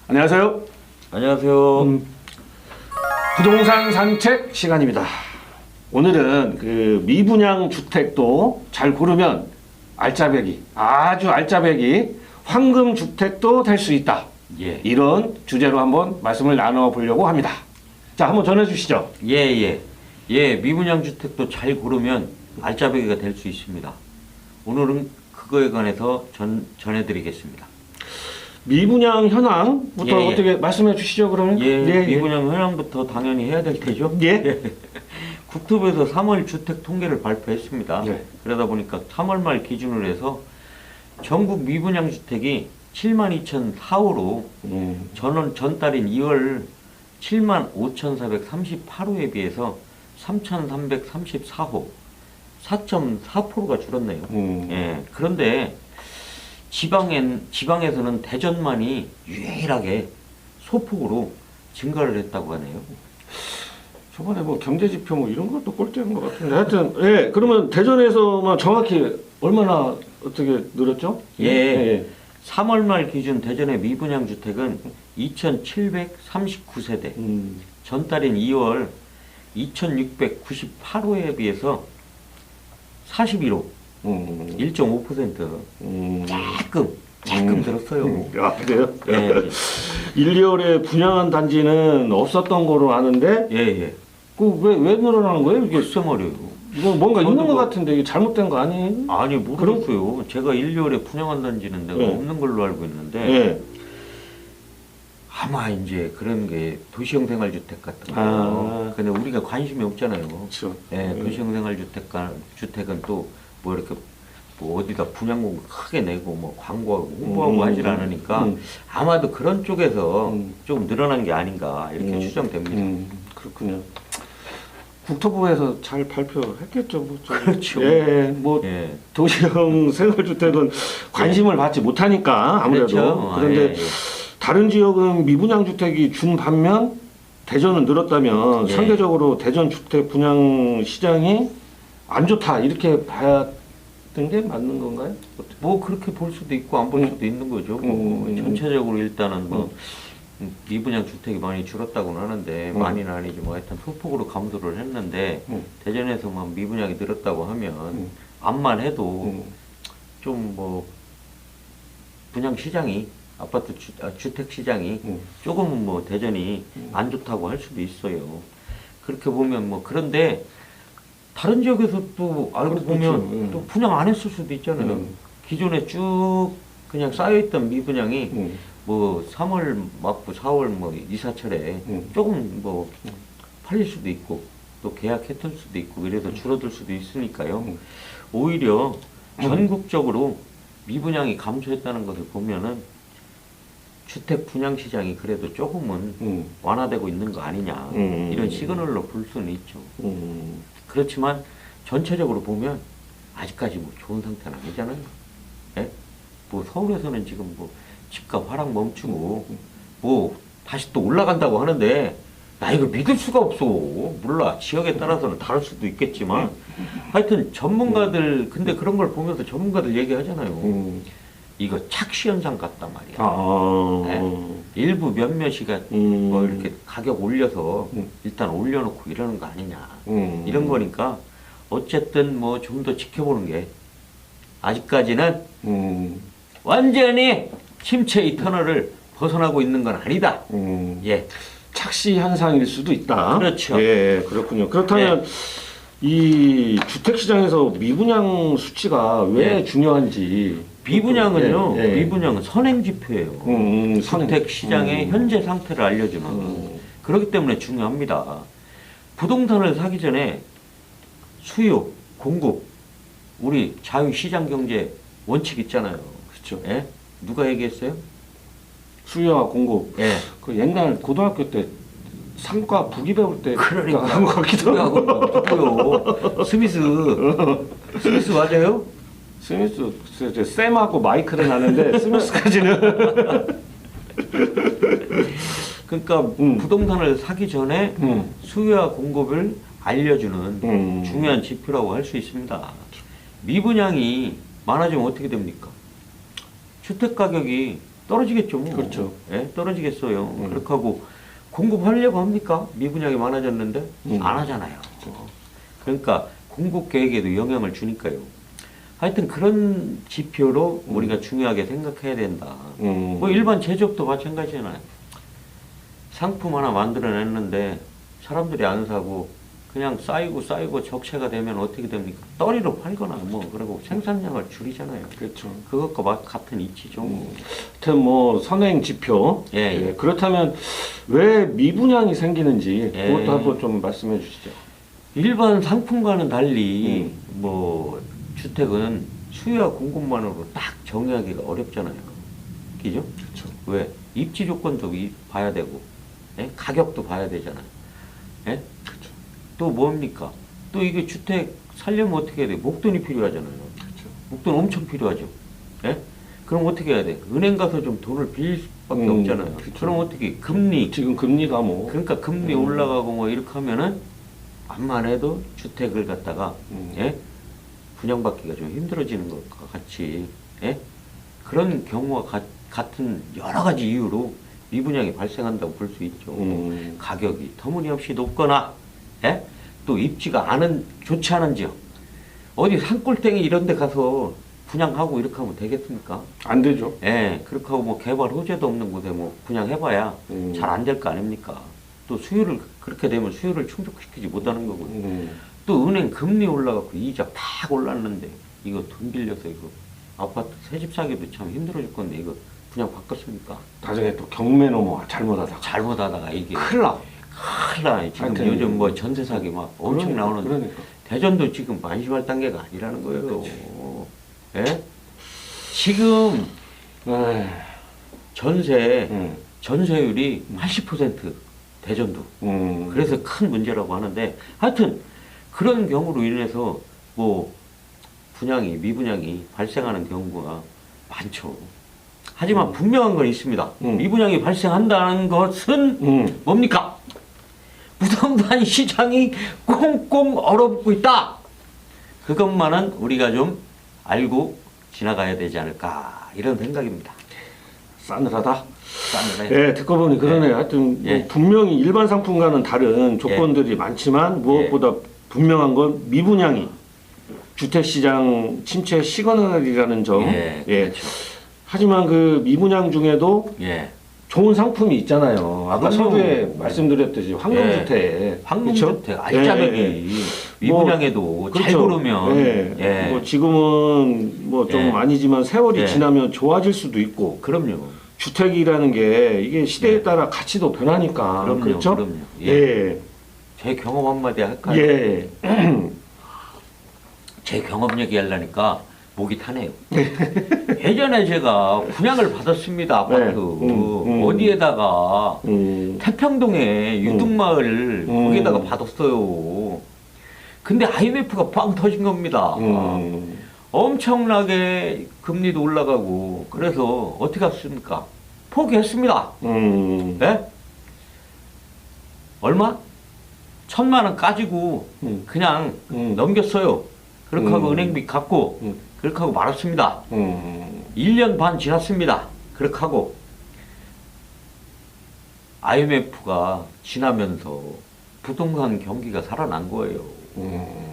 안녕하세요. 안녕하세요. 부동산 산책 시간입니다. 오늘은 그 미분양 주택도 잘 고르면 알짜배기, 아주 알짜배기 황금 주택도 될 수 있다. 예. 이런 주제로 한번 말씀을 나눠보려고 합니다. 자, 한번 전해주시죠. 예, 미분양 주택도 잘 고르면 알짜배기가 될 수 있습니다. 오늘은 그거에 관해서 전해드리겠습니다. 미분양 현황부터 예, 예. 어떻게 말씀해 주시죠, 그러면? 미분양 현황부터 당연히 해야 될 테죠. 예. 국토부에서 3월 주택 통계를 발표했습니다. 예. 그러다 보니까 3월 말 기준으로 해서 전국 미분양 주택이 72,004호로 전달인 2월 75,438호에 비해서 3,334호, 4.4%가 줄었네요. 예. 그런데 지방에서는 대전만이 유일하게 소폭으로 증가를 했다고 하네요. 저번에 뭐 경제지표 뭐 이런 것도 꼴찌한 것 같은데 하여튼 예 그러면 대전에서만 정확히 얼마나 어떻게 늘었죠? 예. 3월 말 기준 대전의 미분양 주택은 2,739세대, 전달인 2월 2,698호에 비해서 41호, 1.5% 조금 들었어요. 아 그래요? 예. 1, 2월에 분양한 단지는 없었던 거로 아는데 예. 그 왜 늘어나는 거예요? 이게 글쎄 말이에요. 이거 뭔가 저도 있는 것 뭐- 같은데 이게 잘못된 거 아니에요? 아니 모르겠어요. 제가 1, 2월에 분양한 단지는 내가 예. 없는 걸로 알고 있는데 예. 아마 이제 그런 게 도시형 생활주택 같은 거. 아. 근데 우리가 관심이 없잖아요. 그렇죠. 예, 도시형 주택은 또 뭐 이렇게 뭐 어디다 분양금 크게 내고 뭐 광고하고 홍보하고 하질 않으니까 아마도 그런 쪽에서 좀 늘어난 게 아닌가 이렇게 추정됩니다. 그렇군요. 국토부에서 잘 발표했겠죠. 뭐 좀. 그렇죠. 예, 뭐 예. 도시형 생활주택은 관심을 받지 못하니까 아무래도 그렇죠. 그런데 예. 다른 지역은 미분양 주택이 준 반면 대전은 늘었다면 예. 상대적으로 대전 주택 분양 시장이 안 좋다 이렇게 봐야 되는 게 맞는 건가요? 어떻게? 뭐 그렇게 볼 수도 있고 안 볼 수도 있는 거죠. 뭐 전체적으로 일단은 뭐 미분양 주택이 많이 줄었다고는 하는데 많이는 아니지 뭐 하여튼 소폭으로 감소를 했는데 대전에서만 미분양이 늘었다고 하면 암만 해도 좀 뭐 분양 시장이 주택 시장이 조금은 뭐 대전이 안 좋다고 할 수도 있어요. 그렇게 보면 뭐 그런데 다른 지역에서 또 알고 그렇죠. 보면 또 분양 안 했을 수도 있잖아요. 기존에 쭉 그냥 쌓여있던 미분양이 뭐 3월 맞고 4월 뭐 이사철에 조금 뭐 팔릴 수도 있고 또 계약했을 수도 있고 이래서 줄어들 수도 있으니까요. 오히려 전국적으로 미분양이 감소했다는 것을 보면은 주택 분양 시장이 그래도 조금은 완화되고 있는 거 아니냐 이런 시그널로 볼 수는 있죠. 그렇지만 전체적으로 보면 아직까지 뭐 좋은 상태는 아니잖아요. 예? 뭐 서울에서는 지금 뭐 집값 하락 멈추고 뭐 다시 또 올라간다고 하는데 나 이거 믿을 수가 없어. 몰라. 지역에 따라서는 다를 수도 있겠지만 하여튼 전문가들 근데 그런 걸 보면서 전문가들 얘기하잖아요. 이거 착시 현상 같단 말이야. 네? 일부 몇몇이가 뭐 이렇게 가격 올려서 일단 올려놓고 이러는 거 아니냐. 이런 거니까 어쨌든 뭐 좀 더 지켜보는 게 아직까지는 완전히 침체의 터널을 벗어나고 있는 건 아니다. 예. 착시 현상일 수도 있다. 그렇죠. 예, 그렇군요. 그렇다면 이 주택 시장에서 미분양 수치가 왜 예. 중요한지. 미분양은요. 예, 예. 미분양은 선행 지표예요. 주택 시장의 현재 상태를 알려주는. 그렇기 때문에 중요합니다. 부동산을 사기 전에 수요, 공급, 우리 자유시장 경제 원칙 있잖아요. 그렇죠. 예? 누가 얘기했어요? 수요와 공급. 예. 그 옛날 고등학교 때 상과 부기 배울 때 그러니까 한것 같기도 하고. 누구요? 스미스 맞아요? 스미스 쌤하고 마이크는 아는데 스미스까지는 그러니까 부동산을 사기 전에 수요와 공급을 알려주는 중요한 지표라고 할 수 있습니다. 미분양이 많아지면 어떻게 됩니까? 주택 가격이 떨어지겠죠. 뭐. 그렇죠. 예? 떨어지겠어요. 그렇게 하고 공급하려고 합니까? 미분양이 많아졌는데 안 하잖아요. 그렇죠. 그러니까 공급 계획에도 영향을 주니까요. 하여튼 그런 지표로 우리가 중요하게 생각해야 된다. 뭐 일반 제조업도 마찬가지잖아요. 상품 하나 만들어냈는데 사람들이 안 사고 그냥 쌓이고 적체가 되면 어떻게 됩니까? 떨이로 팔거나 뭐 그리고 생산량을 줄이잖아요. 그렇죠. 그것과 같은 이치죠. 하여튼 뭐 선행 지표. 예, 예. 그렇다면 왜 미분양이 생기는지 예. 그것도 한번 좀 말씀해 주시죠. 일반 상품과는 달리 뭐 주택은 수요와 공급만으로 딱 정의하기가 어렵잖아요. 그죠? 그렇죠. 왜? 입지 조건도 봐야 되고, 예? 가격도 봐야 되잖아요. 예? 그렇죠. 또 뭡니까? 또 이게 주택 살려면 어떻게 해야 돼? 목돈이 필요하잖아요. 그렇죠. 목돈 엄청 필요하죠. 예? 그럼 어떻게 해야 돼? 은행 가서 좀 돈을 빌릴 수밖에 없잖아요. 그렇죠. 그럼 어떻게? 금리. 지금 금리가 뭐 그러니까 금리 올라가고 뭐 이렇게 하면은 암만 해도 주택을 갖다가 예? 분양받기가 좀 힘들어지는 것과 같이 예? 그런 경우와 같은 여러 가지 이유로 미분양이 발생한다고 볼 수 있죠. 가격이 터무니없이 높거나 예? 또 입지가 좋지 않은 지역 어디 산골땡이 이런 데 가서 분양하고 이렇게 하면 되겠습니까? 안 되죠. 예, 그렇게 하고 뭐 개발 호재도 없는 곳에 뭐 분양해봐야 잘 안 될 거 아닙니까? 또 수요를 그렇게 되면 수요를 충족시키지 못하는 거고요. 또 은행 금리 올라가고 이자 팍 올랐는데 이거 돈 빌려서 이거 아파트 새집 사기도 참 힘들어질 건데 이거 분양 바꿨습니까? 나중에 또 경매 넘어 잘못하다가 잘못하다가 이게 큰일 나. 큰일 나. 지금 하여튼 요즘 뭐 전세 사기 막 엄청 나오는데 그러니까. 대전도 지금 안심할 단계가 아니라는 거예요. 예? 지금 에이, 전세율이 80% 대전도. 그래서 큰 문제라고 하는데 하여튼 그런 경우로 인해서 뭐 미분양이 발생하는 경우가 많죠. 하지만 분명한 건 있습니다. 미분양이 발생한다는 것은 뭡니까? 부동산 시장이 꽁꽁 얼어붙고 있다. 그것만은 우리가 좀 알고 지나가야 되지 않을까 이런 생각입니다. 싸늘하다. 싸늘해. 예, 듣고 보니 그러네요. 하여튼 뭐 예. 분명히 일반 상품과는 다른 조건들이 많지만 무엇보다 분명한 건 미분양이 주택시장 침체 시그널이라는 점. 예, 그렇죠. 하지만 그 미분양 중에도 예. 좋은 상품이 있잖아요. 아까 그럼요. 서두에 말씀드렸듯이 황금주택. 황금주택 그쵸? 알짜배기 예. 미분양에도 뭐, 잘 그렇죠. 고르면 예. 예. 뭐 지금은 뭐 좀 예. 아니지만 세월이 예. 지나면 좋아질 수도 있고 그럼요. 주택이라는 게 이게 시대에 예. 따라 가치도 변하니까 그럼요. 그렇죠? 그럼요. 예. 제 경험 한마디 할까요? 예. 제 경험 얘기하려니까 목이 타네요. 예전에 제가 분양을 받았습니다. 아파트. 어디에다가 태평동에 유등마을 거기에다가 받았어요. 근데 IMF가 빵 터진 겁니다. 엄청나게 금리도 올라가고 그래서 어떻게 했습니까? 포기했습니다. 네? 얼마? 1,000만 원 까지고 그냥 넘겼어요. 그렇게 하고 은행비 갚고 그렇게 하고 말았습니다. 1년 반 지났습니다. 그렇게 하고 IMF가 지나면서 부동산 경기가 살아난 거예요.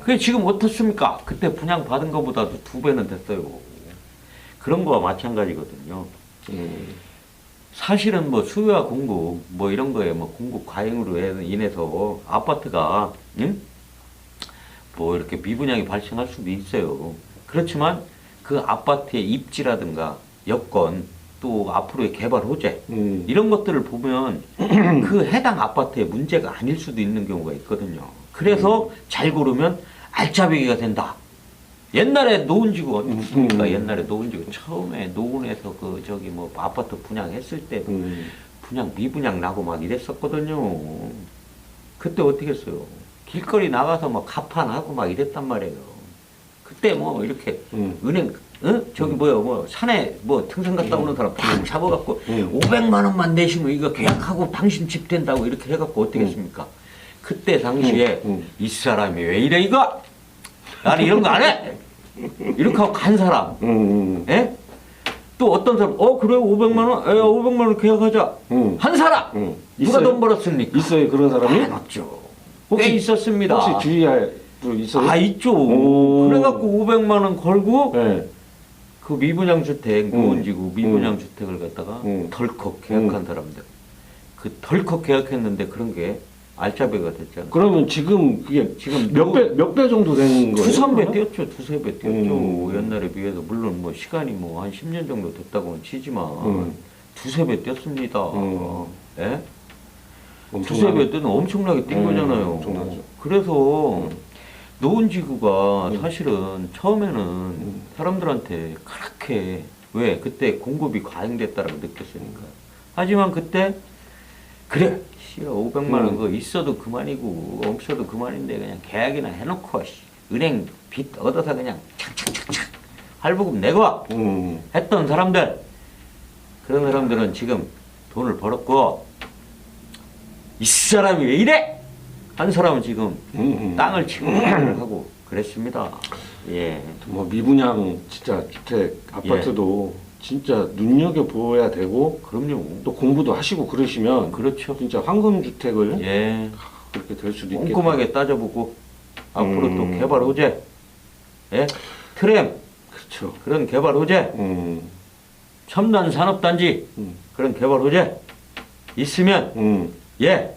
그게 지금 어떻습니까? 그때 분양 받은 것보다도 2배는 됐어요. 그런 거와 마찬가지거든요. 사실은 뭐 수요와 공급 뭐 이런 거에 뭐 공급 과잉으로 인해서 아파트가 뭐 이렇게 미분양이 발생할 수도 있어요. 그렇지만 그 아파트의 입지라든가 여건 또 앞으로의 개발 호재 이런 것들을 보면 그 해당 아파트의 문제가 아닐 수도 있는 경우가 있거든요. 그래서 잘 고르면 알짜배기가 된다. 옛날에 노은지구 어떻습니까? 옛날에 노은지구 처음에 노은에서 그 저기 뭐 아파트 분양했을 때 분양 미분양 나고 막 이랬었거든요. 그때 어떻게 했어요? 길거리 나가서 막 가판하고 막 이랬단 말이에요. 그때 뭐 이렇게 은행 저기 뭐 산에 뭐 등산 갔다 오는 사람 팍 잡아갖고 500만 원만 내시면 이거 계약하고 당신 집 된다고 이렇게 해갖고 어떻게 했습니까? 그때 당시에 이 사람이 왜 이래 이거? 나는 이런 거 안 해! 이렇게 하고 간 사람. 예? 또 어떤 사람 그래요 500만 원? 500만 원 계약하자. 한 사람 누가 있어요? 돈 벌었습니까? 있어요 그런 사람이? 많았죠. 꽤 있었습니다. 혹시 주위에 또 있어요? 있죠. 오. 그래갖고 500만 원 걸고 네. 그 미분양 주택 노원지구 미분양 주택을 갖다가 덜컥 계약한 사람들 그 덜컥 계약했는데 그런 게 알짜배가 됐잖아요. 그러면 지금 그게 지금 몇 배 정도 되는 거예요? 2~3배 뛰었죠. 2~3배 뛰었죠. 옛날에 비해서 물론 뭐 시간이 뭐 한 10년 정도 됐다고는 치지만 2~3배 뛰었습니다. 예? 2~3배 뛰는 엄청나게 뛴 거잖아요. 엄청나죠. 그래서 노원지구가 사실은 처음에는 사람들한테 그렇게 왜 그때 공급이 과잉됐다라고 느꼈으니까. 하지만 그때 그래 500만 원 그거 있어도 그만이고 없어도 그만인데 그냥 계약이나 해놓고 은행 빚 얻어서 그냥 착착착착 할부금 내고 했던 사람들 그런 사람들은 지금 돈을 벌었고 이 사람이 왜 이래? 한 사람은 지금 땅을 치고 하고 그랬습니다. 예. 뭐 미분양 진짜 주택 아파트도 진짜 눈여겨 보아야 되고 그럼요. 또 공부도 하시고 그러시면 그렇죠. 진짜 황금 주택을 예. 그렇게 될 수도 있겠다. 꼼꼼하게 따져보고 앞으로 또 개발 호재, 예, 트램 그렇죠. 그런 개발 호재, 첨단 산업단지 그런 개발 호재 있으면 예.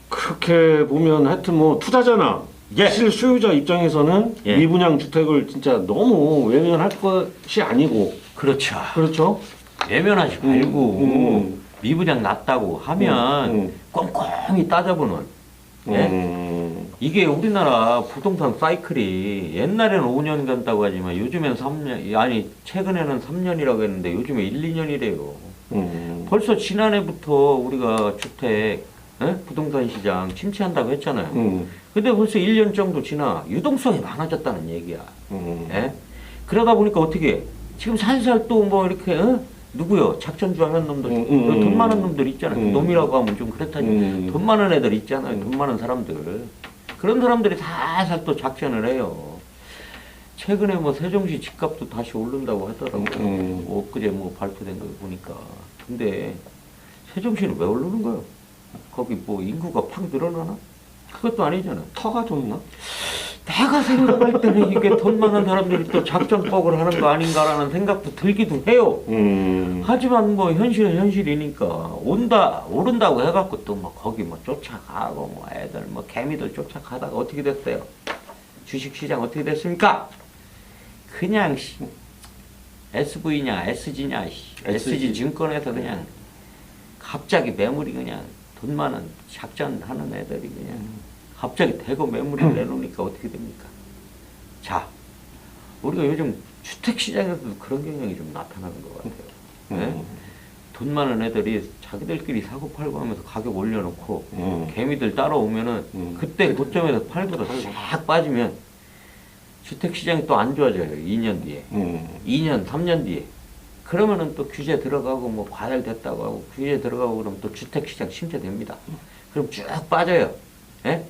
그렇게 보면 하여튼 뭐 투자자나 예. 실소유자 입장에서는 예. 미분양 주택을 진짜 너무 외면할 것이 아니고 그렇죠. 그렇죠. 외면하지 말고 미분양 났다고 하면 꼼꼼히 따져보는 예? 이게 우리나라 부동산 사이클이 옛날에는 5년 간다고 하지만 요즘엔 3년 아니 최근에는 3년이라고 했는데 요즘에 1~2년이래요. 벌써 지난해부터 우리가 주택 부동산 시장 침체한다고 했잖아요. 근데 벌써 1년 정도 지나 유동성이 많아졌다는 얘기야. 예? 그러다 보니까 어떻게 지금 살살 또 뭐 이렇게 누구요? 작전주 하는 놈들 돈 많은 놈들 있잖아요. 놈이라고 하면 좀 그렇다지. 돈 많은 애들 있잖아요. 돈 많은 사람들. 그런 사람들이 살살 또 작전을 해요. 최근에 뭐 세종시 집값도 다시 오른다고 하더라고요. 엊그제 뭐 발표된 거 보니까. 근데 세종시는 왜 오르는 거예요? 거기 뭐 인구가 팍 늘어나나? 그것도 아니잖아. 터가 좋나? 내가 생각할 때는 이게 돈 많은 사람들이 또 작전법을 하는 거 아닌가라는 생각도 들기도 해요. 하지만 뭐 현실은 현실이니까 오른다고 해갖고 또 뭐 거기 뭐 쫓아가고 뭐 애들 뭐 개미들 쫓아가다가 어떻게 됐어요? 주식시장 어떻게 됐습니까? 그냥 SV냐 SG냐 SG 증권에서 그냥 갑자기 매물이 그냥 돈 많은 작전하는 애들이 그냥 갑자기 대거 매물을 내놓으니까 어떻게 됩니까? 자, 우리가 요즘 주택시장에서도 그런 경향이 좀 나타나는 것 같아요. 네? 돈 많은 애들이 자기들끼리 사고 팔고 하면서 가격 올려놓고 개미들 따라오면은 그때 고점에서 팔고도 쫙 빠지면 주택시장이 또 안 좋아져요. 2년 뒤에. 2년, 3년 뒤에. 그러면은 또 규제 들어가고 뭐 과열됐다고 하고 규제 들어가고 그러면 또 주택시장 침체됩니다. 그럼 쭉 빠져요. 예?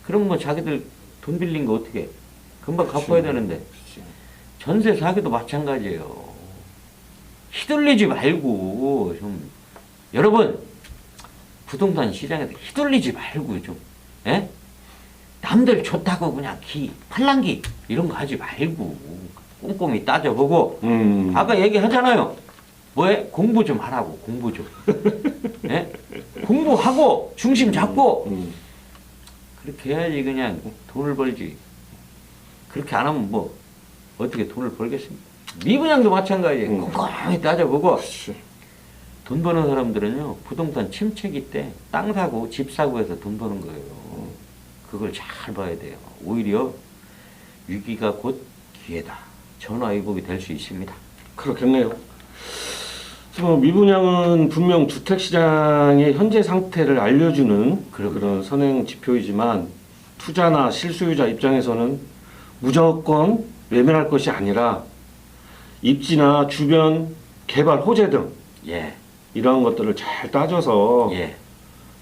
그럼 뭐 자기들 돈 빌린 거 어떻게 해? 금방 갚아야 되는데. 전세 사기도 마찬가지예요. 휘둘리지 말고 좀 여러분 부동산 시장에서 휘둘리지 말고 좀 예? 남들 좋다고 그냥 팔랑기 이런 거 하지 말고 꼼꼼히 따져보고 아까 얘기하잖아요. 뭐해? 공부 좀 하라고 공부 좀. 예? 공부하고 중심 잡고 그렇게 해야지 그냥 돈을 벌지. 그렇게 안 하면 뭐 어떻게 돈을 벌겠습니까? 미분양도 마찬가지예요. 꼼꼼히 따져보고 돈 버는 사람들은요 부동산 침체기 때 땅 사고 집 사고 해서 돈 버는 거예요. 그걸 잘 봐야 돼요. 오히려 위기가 곧 기회다. 전화위복이 될 수 있습니다. 그렇겠네요. 미분양은 분명 주택시장의 현재 상태를 알려주는 그런 선행 지표이지만 투자나 실소유자 입장에서는 무조건 외면할 것이 아니라 입지나 주변 개발 호재 등 예. 이러한 것들을 잘 따져서 예.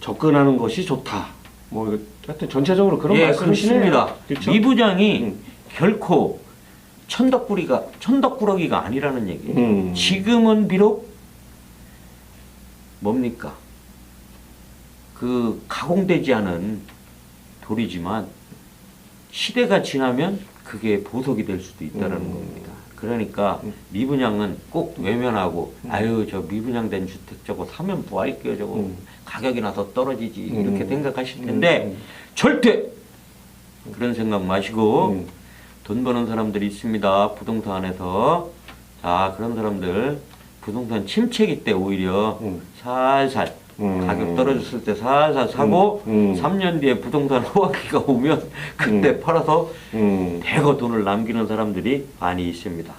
접근하는 것이 좋다. 뭐 이거 하여튼 전체적으로 그런 예, 말씀이시네요. 그렇습니다. 그렇죠? 미분양이 결코 천덕꾸러기가 아니라는 얘기예요. 지금은 비록 뭡니까? 그 가공되지 않은 돌이지만 시대가 지나면 그게 보석이 될 수도 있다는 겁니다. 그러니까 미분양은 꼭 외면하고 아유 저 미분양된 주택 저거 사면 뭐할게요 저거 가격이나 더 떨어지지 이렇게 생각하실 텐데 절대 그런 생각 마시고 돈 버는 사람들이 있습니다. 부동산에서. 자 그런 사람들 부동산 침체기 때 오히려 살살 가격 떨어졌을 때 살살 사고 3년 뒤에 부동산 호황기가 오면 그때 팔아서 대거 돈을 남기는 사람들이 많이 있습니다.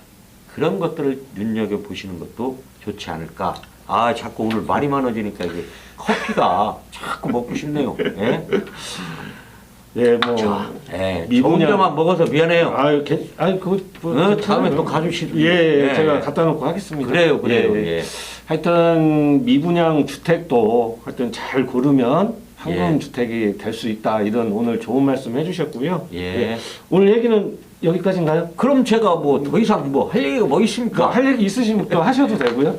그런 것들을 눈여겨보시는 것도 좋지 않을까. 아 자꾸 오늘 말이 많아지니까 이게 커피가 자꾸 먹고 싶네요. 예? 예, 뭐 예, 미분양- 좋은 데만 먹어서 미안해요. 아유, 그거 뭐 다음에 괜찮아요. 또 가주시죠. 예, 제가 갖다 놓고 하겠습니다. 그래요. 예. 예. 하여튼 미분양 주택도 하여튼 잘 고르면 현금 예. 주택이 될 수 있다. 이런 오늘 좋은 말씀 해주셨고요. 예. 오늘 얘기는 여기까지인가요? 그럼 제가 뭐 더 이상 뭐 할 얘기가 뭐 있습니까? 할 얘기 있으시면 또 하셔도 되고요.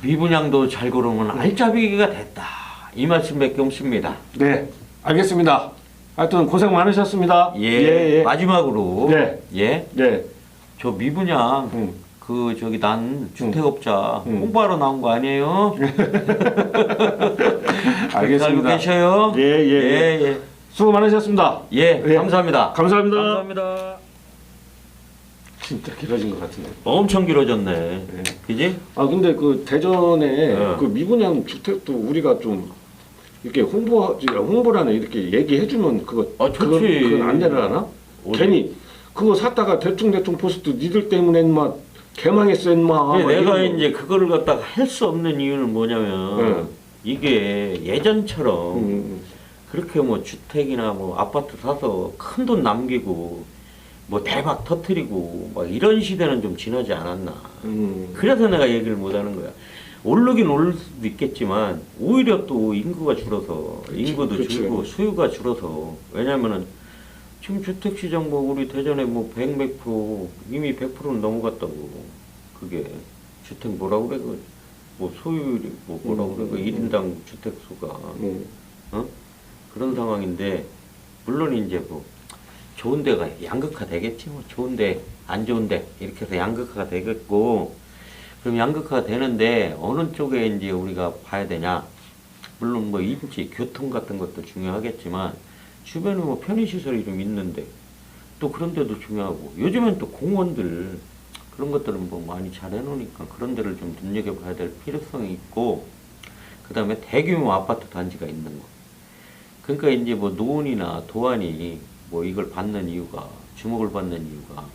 미분양도 잘 고르면 알짜배기가 됐다. 이 말씀밖에 없습니다. 네, 알겠습니다. 하여튼 고생 많으셨습니다. 예. 마지막으로 네. 예. 네. 저 미분양 그 저기 난 주택업자 홍보하러 나온 거 아니에요? 알겠습니다. 알고 계셔요? 예. 수고 많으셨습니다. 예. 감사합니다. 감사합니다. 감사합니다. 진짜 길어진 것 같은데. 엄청 길어졌네. 그지? 아 근데 그 대전에 네. 그 미분양 주택도 우리가 좀 이렇게 홍보라는 이렇게 얘기해주면 그거 좋지. 그건 안 되려나? 어디? 괜히 그거 샀다가 대충 포스트 니들 때문에 인마 개망했어 인마. 근데 막 내가 이런 거. 이제 그거를 갖다가 할 수 없는 이유는 뭐냐면 이게 예전처럼 그렇게 뭐 주택이나 뭐 아파트 사서 큰 돈 남기고 뭐 대박 터트리고 막 이런 시대는 좀 지나지 않았나. 그래서 내가 얘기를 못 하는 거야. 오르긴 오를 수도 있겠지만 오히려 또 인구가 줄어서 인구도 그치. 줄고 수요가 줄어서 왜냐면은 지금 주택 시장 뭐 우리 대전에 뭐 100 몇 프로 이미 100%는 넘어갔다고. 그게 주택 뭐라 그래 뭐 소유율이 뭐 뭐라 그래 그 1인당 주택 수가 그런 상황인데 물론 이제 뭐 좋은 데가 양극화 되겠지 뭐 좋은데 안 좋은데 이렇게 해서 양극화가 되겠고 그럼 양극화가 되는데 어느 쪽에 이제 우리가 봐야 되냐 물론 뭐 입지 교통 같은 것도 중요하겠지만 주변에 뭐 편의시설이 좀 있는데 또 그런 데도 중요하고 요즘엔 또 공원들 그런 것들은 뭐 많이 잘 해놓으니까 그런 데를 좀 눈여겨봐야 될 필요성이 있고 그 다음에 대규모 아파트 단지가 있는 거 그러니까 이제 뭐 노원이나 도안이 뭐 이걸 받는 이유가 주목을 받는 이유가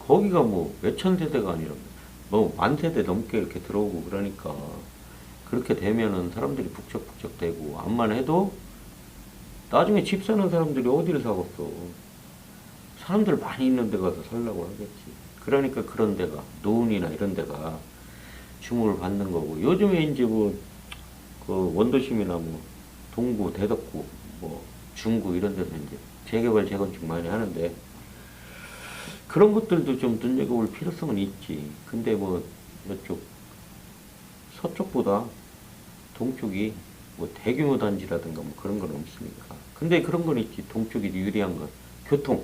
거기가 뭐 몇천 세대가 아니라 뭐 만 세대 넘게 이렇게 들어오고 그러니까 그렇게 되면은 사람들이 북적북적 되고 암만 해도 나중에 집 사는 사람들이 어디를 사겠어 사람들 많이 있는 데 가서 살려고 하겠지 그러니까 그런 데가 노은이나 이런 데가 주목을 받는 거고 요즘에 이제 뭐 그 원도심이나 뭐 동구 대덕구 뭐 중구 이런 데서 이제 재개발 재건축 많이 하는데 그런 것들도 좀 눈여겨볼 필요성은 있지. 근데 뭐 이쪽 서쪽보다 동쪽이 뭐 대규모 단지라든가 뭐 그런 건 없으니까. 근데 그런 건 있지. 동쪽이 유리한 건 교통.